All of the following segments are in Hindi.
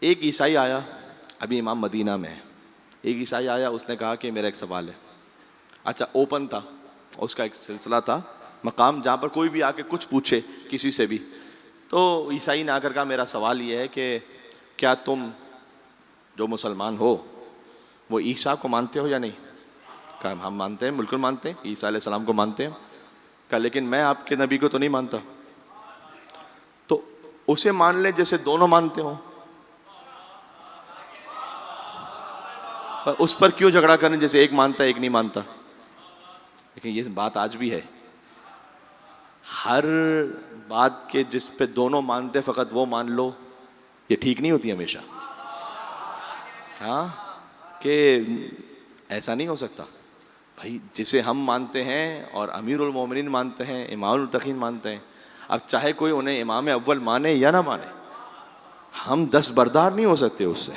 एक ईसाई आया, अभी इमाम मदीना में है, एक ईसाई आया, उसने कहा कि मेरा एक सवाल है। अच्छा, ओपन था, उसका एक सिलसिला था, मकाम, जहाँ पर कोई भी आके कुछ पूछे किसी से भी। तो ईसाई ने आकर कहा मेरा सवाल ये है कि क्या तुम जो मुसलमान हो वो ईसा को मानते हो या नहीं? कहा हम मानते हैं, बिल्कुल मानते हैं, ईसा अलैहिस्सलाम को मानते हैं। कहा लेकिन मैं आपके नबी को तो नहीं मानता। तो उसे मान ले जैसे दोनों मानते हो, पर उस पर क्यों झगड़ा करें जैसे एक मानता है एक नहीं मानता? लेकिन ये बात आज भी है, हर बात के जिस पे दोनों मानते फ़कत वो मान लो, ये ठीक नहीं होती हमेशा। हाँ, कि ऐसा नहीं हो सकता भाई, जिसे हम मानते हैं और अमीरुल मोमिनीन मानते हैं, इमामुल मुत्तकीन मानते हैं, अब चाहे कोई उन्हें इमाम अव्वल माने या ना माने, हम दस्तबरदार नहीं हो सकते उससे।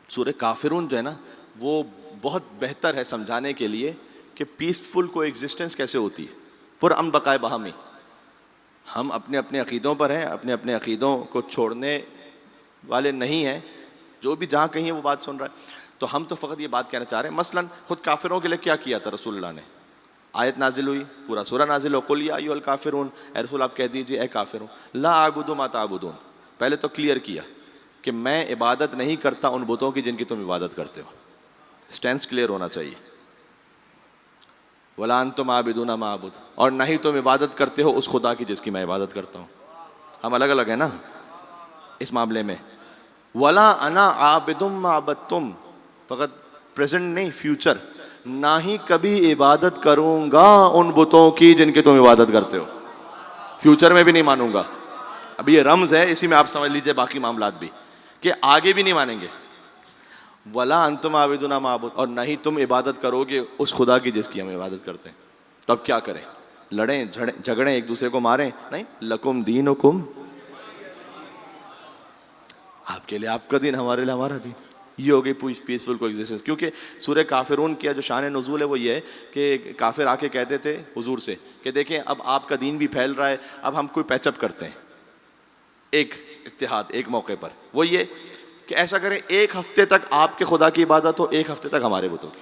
सूरह काफिरून जो है ना, वो बहुत बेहतर है समझाने के लिए कि पीसफुल को एग्जिस्टेंस कैसे होती है, पुरअमन बकाए बहामी। हम अपने अपने अकीदों पर हैं, अपने अपने अकीदों को छोड़ने वाले नहीं हैं, जो भी जहाँ कहीं है वो बात सुन रहा है। तो हम तो फ़कत ये बात कहना चाह रहे हैं, मसलन खुद काफिरों के लिए क्या किया था रसूलुल्लाह ने? आयत नाजिल हुई, पूरा सूरा नाजिल हो, कुल या अय्युहल काफिरून, ए रसूल आप कह दीजिए ए काफिरों, ला आबुदु मा ताबुदून। पहले तो क्लियर किया कि मैं इबादत नहीं करता उन बुतों की जिनकी तुम इबादत करते हो, स्टैंस क्लियर होना चाहिए। वला अंतुम आबिदूना मा अबुद, और ना ही तुम इबादत करते हो उस खुदा की जिसकी मैं इबादत करता हूँ। हम अलग अलग है ना इस मामले में। वला अना आबिदुम मा अबदतुम, फ़कत प्रेजेंट नहीं, फ्यूचर, ना ही कभी इबादत करूंगा उन बुतों की जिनकी तुम इबादत करते हो, फ्यूचर में भी नहीं मानूंगा। अभी ये रम्ज है, इसी में आप समझ लीजिए बाकी मामलात भी, कि आगे भी नहीं मानेंगे। वला अंतुम आबिदुना माबुद, और नहीं तुम इबादत करोगे उस खुदा की जिसकी हम इबादत करते हैं। तो अब क्या करें? लड़ें, झगड़ें, एक दूसरे को मारें? नहीं, लकुम दीनुकुम, आपके लिए आपका दिन, हमारे लिए हमारा दिन। ये हो गई पीसफुल को एग्जिस्टेंस। क्योंकि सूरह काफिरून की जो शान नुज़ूल है वो ये है कि काफिर आके कहते थे हुजूर से कि देखें अब आपका दीन भी फैल रहा है, अब हम कोई पैचअप करते हैं, एक इत्तेहाद एक मौके पर, वो ये कि ऐसा करें एक हफ्ते तक आपके खुदा की इबादत हो, एक हफ्ते तक हमारे बुतों की,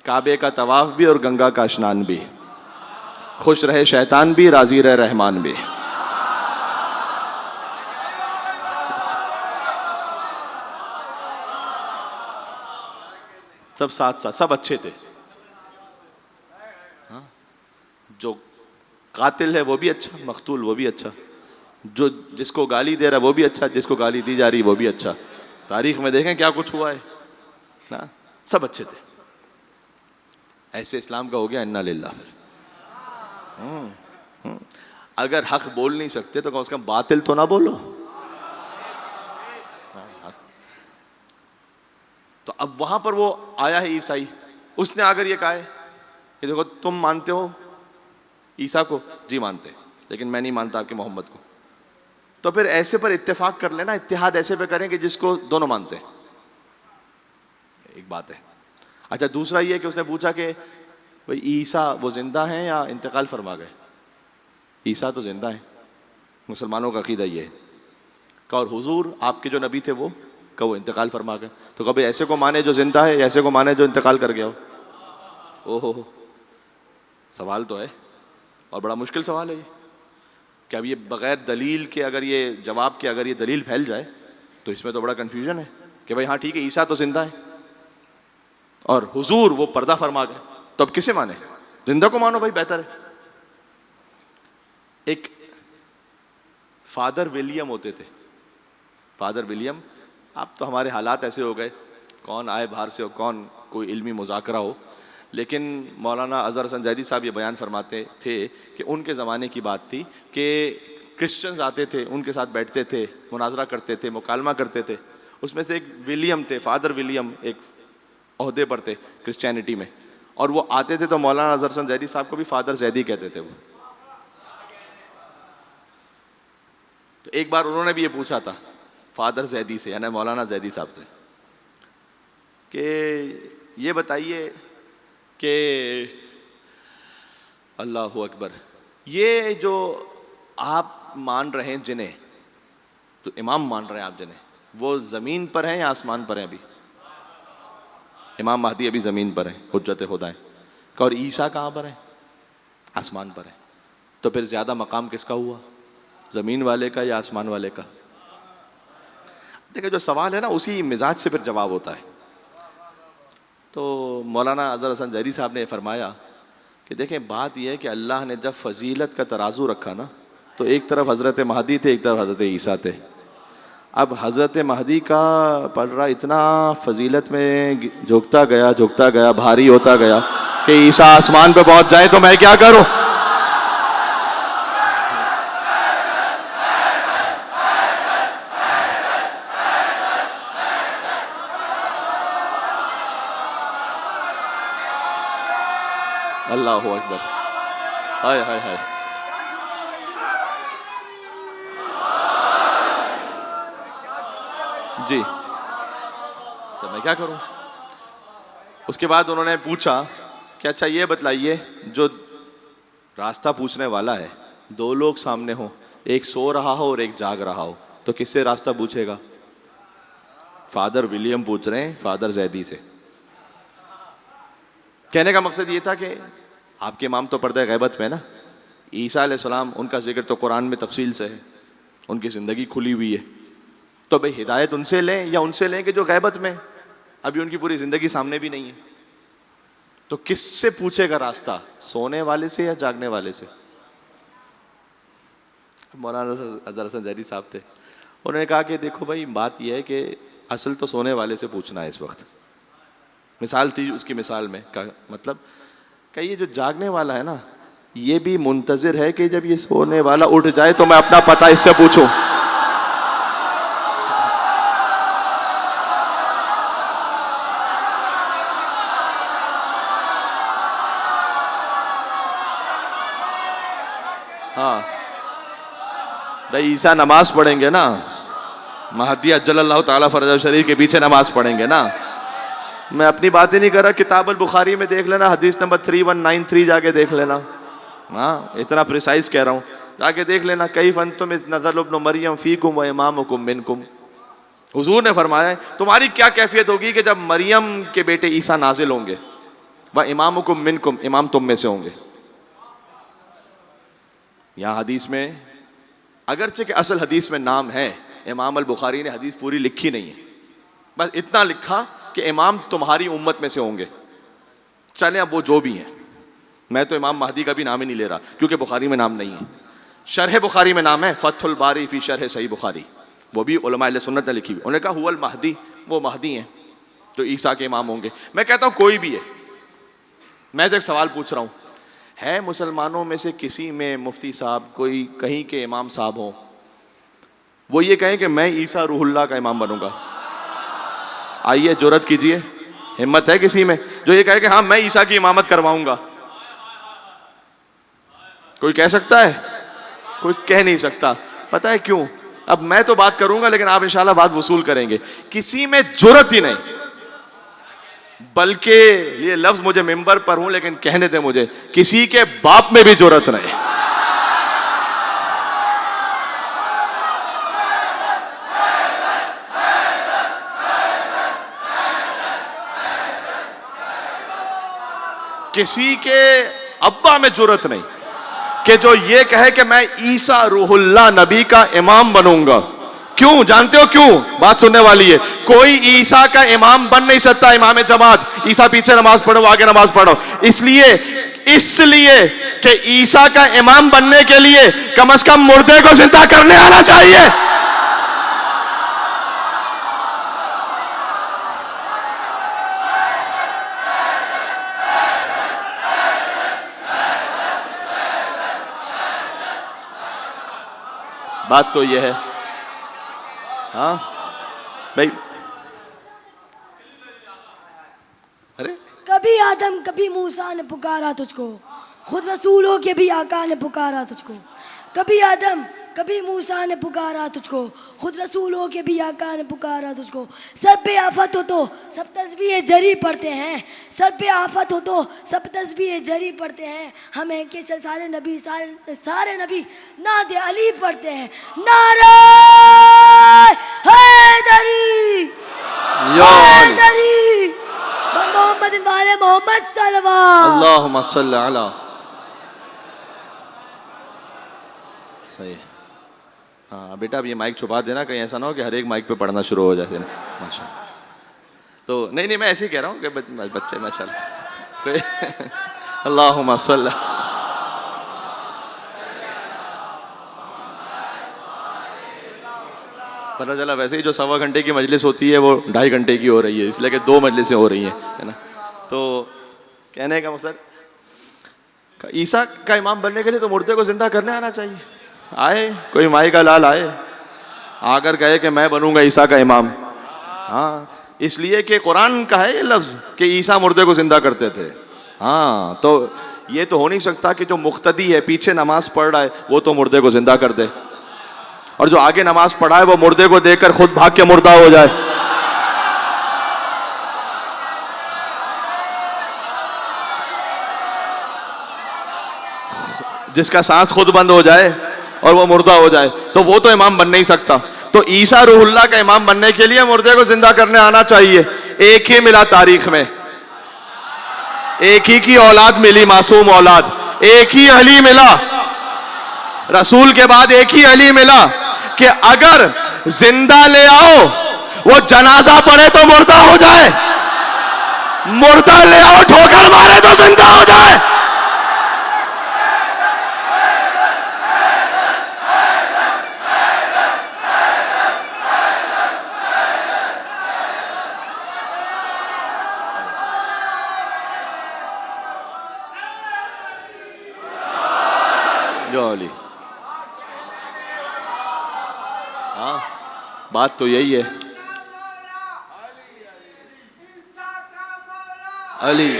काबे का तवाफ भी और गंगा का स्नान भी, खुश रहे शैतान भी, राजी रहे रहमान भी। सब साथ साथ, सब अच्छे थे। हाँ? जो कातिल है वो भी अच्छा, मकतूल वो भी अच्छा, जो जिसको गाली दे रहा है वो भी अच्छा, जिसको गाली दी जा रही वो भी अच्छा। तारीख में देखें क्या कुछ हुआ है ना, सब अच्छे थे। ऐसे इस्लाम का हो गया इन्ना लिल्लाह। फिर अगर हक बोल नहीं सकते तो कम से कम बातिल तो ना बोलो। तो अब वहां पर वो आया है ईसाई, उसने अगर ये कहा है कि देखो तुम मानते हो ईसा को, जी मानते हैं, लेकिन मैं नहीं मानता आपके मोहम्मद को, तो फिर ऐसे पर इत्तेफाक कर लेना, इत्तेहाद ऐसे पे करें कि जिसको दोनों मानते हैं। एक बात है। अच्छा, दूसरा ये कि उसने पूछा कि भाई ईसा वो जिंदा हैं या इंतकाल फरमा गए? ईसा तो जिंदा है, मुसलमानों का अकीदा ये है। का और हुजूर आपके जो नबी थे वो का वो इंतकाल फरमा गए, तो कभी ऐसे को माने जो जिंदा है, ऐसे को माने जो इंतकाल कर गया हो? ओहो, सवाल तो है, और बड़ा मुश्किल सवाल है ये। कि अब ये बगैर दलील के अगर ये जवाब के अगर ये दलील फैल जाए तो इसमें तो बड़ा कन्फ्यूजन है कि भाई हाँ ठीक है, ईसा तो जिंदा है और हुजूर वो पर्दा फरमा गए, तो अब किसे माने? जिंदा को मानो भाई, बेहतर है। एक फादर विलियम होते थे, फादर विलियम, अब तो हमारे हालात ऐसे हो गए, कौन आए बाहर से हो, कौन कोई इल्मी मुज़ाकरा हो, लेकिन मौलाना अज़हर हसन ज़ैदी साहब ये बयान फरमाते थे कि उनके ज़माने की बात थी कि क्रिश्चियंस आते थे, उनके साथ बैठते थे, मुनाजरा करते थे, मुकालमा करते थे। उसमें से एक विलियम थे, फादर विलियम, एक ओहदे पर थे क्रिश्चियनिटी में, और वो आते थे तो मौलाना अज़हर हसन ज़ैदी साहब को भी फादर ज़ैदी कहते थे वो। तो एक बार उन्होंने भी ये पूछा था फादर ज़ैदी से, यानी मौलाना ज़ैदी साहब से, कि ये बताइए कि अल्लाह अकबर, ये जो आप मान रहे हैं जिन्हें, तो इमाम मान रहे हैं आप जिन्हें, वो ज़मीन पर हैं या आसमान पर हैं? अभी इमाम महदी अभी ज़मीन पर है, हुज्जत खुदा है। और ईसा कहाँ पर है? आसमान पर है। तो फिर ज़्यादा मकाम किसका हुआ, ज़मीन वाले का या आसमान वाले का? देखिए जो सवाल है ना, उसी मिजाज से फिर जवाब होता है। तो मौलाना अज़हर हसन ज़हरी साहब ने फरमाया कि देखें, बात यह है कि अल्लाह ने जब फजीलत का तराजू रखा ना, तो एक तरफ हज़रत महदी थे, एक तरफ हज़रत ईसा थे। अब हज़रत महदी का पलड़ा इतना फजीलत में झुकता गया, भारी होता गया कि ईसा आसमान पे पहुंच जाए तो मैं क्या करूं? अल्लाहु अकबर, हाय हाय हाय। जी, तो मैं क्या करूं? उसके बाद उन्होंने पूछा कि अच्छा ये बतलाइए, जो रास्ता पूछने वाला है, दो लोग सामने हो, एक सो रहा हो और एक जाग रहा हो, तो किससे रास्ता पूछेगा? फादर विलियम पूछ रहे हैं फादर जैदी से। कहने का मकसद ये था कि आपके इमाम तो पर्दे गैबत में ना, ईसा अलैहिस्सलाम, उनका जिक्र तो कुरान में तफसील से है, उनकी ज़िंदगी खुली हुई है। तो भाई हिदायत उनसे लें या उनसे लें कि जो गैबत में, अभी उनकी पूरी ज़िंदगी सामने भी नहीं है? तो किससे पूछेगा रास्ता, सोने वाले से या जागने वाले से? मौलाना अज़हर हसन ज़हरी साहब थे, उन्होंने कहा कि देखो भाई, बात यह है कि असल तो सोने वाले से पूछना है इस वक्त। मिसाल थी उसकी मिसाल में का मतलब कि ये जो जागने वाला है ना, ये भी मुंतज़िर है कि जब ये सोने वाला उठ जाए तो मैं अपना पता इससे पूछूं। हाँ भाई, ईसा नमाज पढ़ेंगे ना, महदी अज्जलल्लाहु ताला फरजहु शरीफ के पीछे नमाज पढ़ेंगे ना। मैं अपनी बात ही नहीं कर रहा, किताब अल बुखारी में देख लेना, हदीस नंबर 3193 जाके देख लेना। हाँ, इतना प्रिसाइज कह रहा हूँ, जाके देख लेना। कई फंतुम नज़ल इब्न मरियम फीकुम व इमामुकुम मिनकुम। हुजूर ने फरमाया है, तुम्हारी क्या कैफियत होगी कि जब मरियम के बेटे ईसा नाजिल होंगे, व इमामुकुम मिनकुम, इमाम तुम में से होंगे। यहाँ हदीस में, अगरचे कि असल हदीस में नाम है, इमाम अल बुखारी ने हदीस पूरी लिखी नहीं है, बस इतना लिखा कि इमाम तुम्हारी उम्मत में से होंगे। चले अब वो जो भी हैं, मैं तो इमाम महदी का भी नाम ही नहीं ले रहा, क्योंकि बुखारी में नाम नहीं है। शरह बुखारी में नाम है फतहुल बारी फी शरह सही बुखारी, वो भी उलमा अहले सुन्नत ने लिखी हुई। उन्होंने कहा हुवल महदी, वो महदी हैं, तो ईसा के इमाम होंगे। मैं कहता हूँ कोई भी है, मैं तो एक सवाल पूछ रहा हूँ, है मुसलमानों में से किसी में मुफ्ती साहब, कोई कहीं के इमाम साहब हों, वो ये कहें कि मैं ईसा रूहुल्लाह का इमाम बनूंगा? आइए जुर्रत कीजिए, हिम्मत है किसी में जो ये कहे कि हाँ मैं ईसा की इमामत करवाऊंगा? कोई कह सकता है? कोई कह नहीं सकता। पता है क्यों? अब मैं तो बात करूंगा, लेकिन आप इंशाल्लाह बात वसूल करेंगे। किसी में जुर्रत ही नहीं, बल्कि ये लफ्ज मुझे मिंबर पर हूं, लेकिन कहने दे मुझे, किसी के बाप में भी जुर्रत नहीं। किसी के अब्बा में जुर्रत नहीं कि जो ये कहे कि मैं ईसा रूहुल्लाह नबी का इमाम बनूंगा। क्यों? जानते हो क्यों? बात सुनने वाली है। कोई ईसा का इमाम बन नहीं सकता, इमाम जमात। ईसा पीछे नमाज पढ़ो, आगे नमाज पढ़ो। इसलिए कि ईसा का इमाम बनने के लिए कम से कम मुर्दे को जिंदा करने आना चाहिए। बात तो यह है। हाँ भाई, अरे कभी आदम कभी मूसा ने पुकारा तुझको, खुद रसूलों के भी आका ने पुकारा तुझको। कभी आदम कभी मूसा ने पुकारा तुझको, खुद रसूल हो के भी आका ने पुकारा तुझको। सर पे आफत हो तो सब तस्बीह जरी पढ़ते हैं, सर पे आफत हो तो सब तस्बीह जरी पढ़ते हैं। हमें के सारे नबी नादे अली पढ़ते हैं। नारे हैदरी हैदरी मोहम्मद वाले मोहम्मद सल्लल्लाहु अल्लाहुम्मा सल्ली अला। सही है। हाँ बेटा, अब ये माइक छुपा देना, कहीं ऐसा ना हो कि हर एक माइक पे पढ़ना शुरू हो जाए। माशाल्लाह। तो नहीं, मैं ऐसे ही कह रहा हूँ कि बच्चे माशाल्लाह। अल्लाहुम्मा सल्ली। पता चला वैसे ही जो 1.25 घंटे की मजलिस होती है वो 2.5 घंटे की हो रही है, इसलिए कि 2 मजलिसें हो रही हैं, है ना। तो कहने का मकसद, ईसा का इमाम बनने के लिए तो मुर्दे को जिंदा करने आना चाहिए। आए कोई माई का लाल आए, आकर कहे कि मैं बनूंगा ईसा का इमाम। हाँ, इसलिए कि कुरान का है ये लफ्ज़ कि ईसा मुर्दे को जिंदा करते थे। हाँ, तो ये तो हो नहीं सकता कि जो मुक्तदी है, पीछे नमाज पढ़ रहा है, वो तो मुर्दे को जिंदा कर दे, और जो आगे नमाज पढ़ा है वो मुर्दे को देखकर खुद भाग के मुर्दा हो जाए। जिसका सांस खुद बंद हो जाए और वो मुर्दा हो जाए, तो वो तो इमाम बन नहीं सकता। तो ईसा रूहुल्लाह का इमाम बनने के लिए मुर्दे को जिंदा करने आना चाहिए। एक ही मिला तारीख में, एक ही की औलाद मिली, मासूम औलाद, एक ही अली मिला, रसूल के बाद एक ही अली मिला कि अगर जिंदा ले आओ, वो जनाजा पड़े तो मुर्दा हो जाए, मुर्दा ले आओ ठोकर मारे तो जिंदा हो जाए। जो अली, हाँ बात तो यही है। अली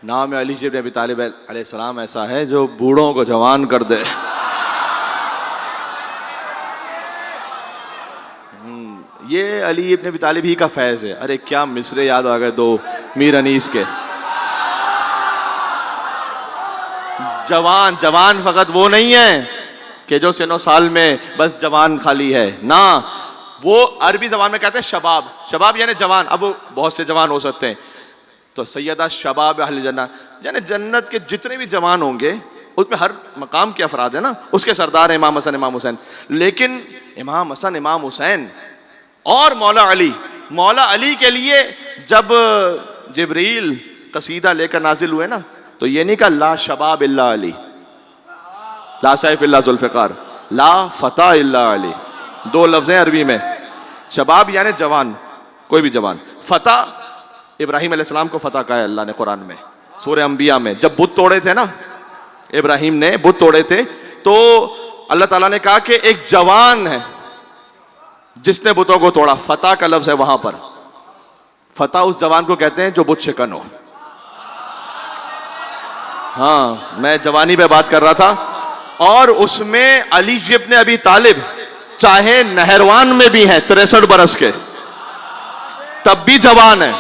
नाम अली इब्न अबी तालिब अलैहिस्सलाम ऐसा है जो बूढ़ों को जवान कर दे। ये अली इब्न अबी तालिब ही का फैज़ है। अरे क्या मिसरे याद आ गए दो मीर अनीस के। जवान, जवान फ़कत वो नहीं है कि जो सिनो साल में बस जवान खाली है ना, वो अरबी ज़बान में कहते हैं शबाब। शबाब यानी जवान। अब वो बहुत से जवान हो सकते हैं, तो सैयदा शबाब अहल जन्नत, यानी जन्नत के जितने भी जवान होंगे उसमें हर मकाम के अफराद है ना, उसके सरदार है इमाम हसन इमाम हुसैन। लेकिन इमाम हसन इमाम हुसैन और मौला अली के लिए जब जिब्रील कसीदा लेकर नाजिल हुए ना, तो ये नहीं कहा ला शबाब इल्ला अली, ला सैफ इल्ला जुल्फ़िकार, ला फता इल्ला अली। 2 लफ्ज़ हैं अरबी में। शबाब यानी जवान, कोई भी जवान। फता, इब्राहिम अलैहिस्सलाम को फतह कहा है अल्लाह ने कुरान में, सूरह अंबिया में। जब बुत तोड़े थे ना, इब्राहिम ने बुत तोड़े थे, तो अल्लाह ताला ने कहा कि एक जवान है जिसने बुतों को तोड़ा। फतह का लफ्ज़ है वहां पर। फतह उस जवान को कहते हैं जो बुत शिकन हो। हाँ, मैं जवानी पे बात कर रहा था। और उसमें अली इब्न अबी तालिब चाहे नहरवान में भी हैं 63 बरस के, तब भी जवान है,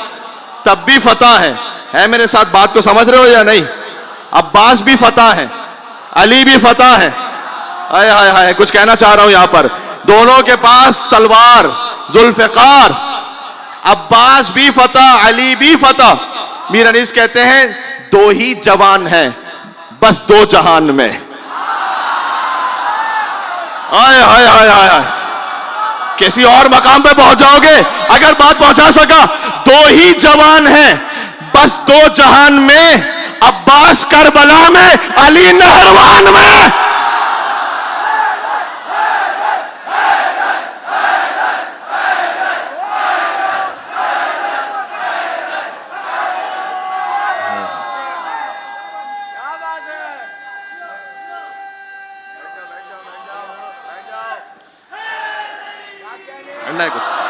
तब भी फतह है मेरे साथ बात को समझ रहे हो या नहीं? अब्बास भी फतह है, अली भी फतह है। हाय हाय हाय, कुछ कहना चाह रहा हूं यहां पर। दोनों के पास तलवार, जुल्फ़िकार। अब्बास भी फतह, अली भी फतह। मीर अनीस कहते हैं 2 ही जवान हैं बस 2 जहान में। हाय हाय हाय हाय। किसी और मकाम पे पहुंच जाओगे अगर बात पहुंचा सका। दो ही जवान हैं बस दो जहान में, अब्बास करबला में, अली नहरवान में। है कुछ